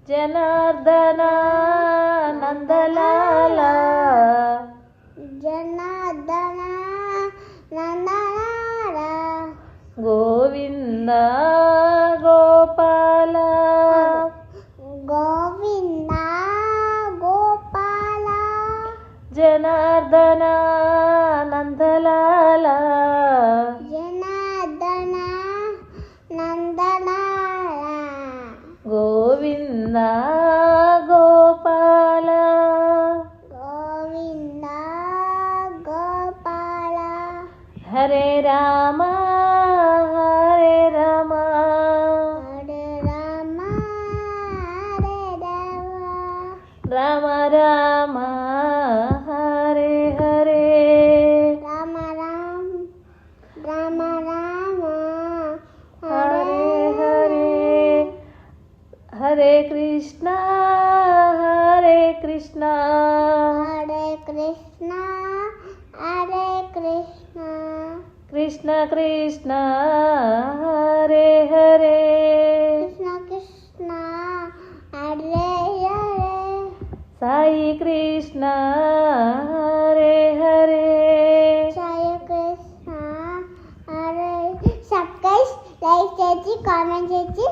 జనార్దన నందలాల జనార్దన నందలాల గోవింద గోపాల గోవింద గోపాల జనార్దన నందలాల జనార్దన నందలాల గోవింద గోపాల గోవింద గోపాల హరే రామ హరే రామ హరే రామ హరే రామ రామ రామ హరే హరే రామ రామ రామ రామ హరే హరే హరే కృష్ణ హరే కృష్ణ హరే కృష్ణ హరే కృష్ణ కృష్ణ కృష్ణ హరే హరే కృష్ణ కృష్ణ హరే హరే సాయి కృష్ణ హరే హరే జయ Krishna Hare subscribe like చేసి comment చేసి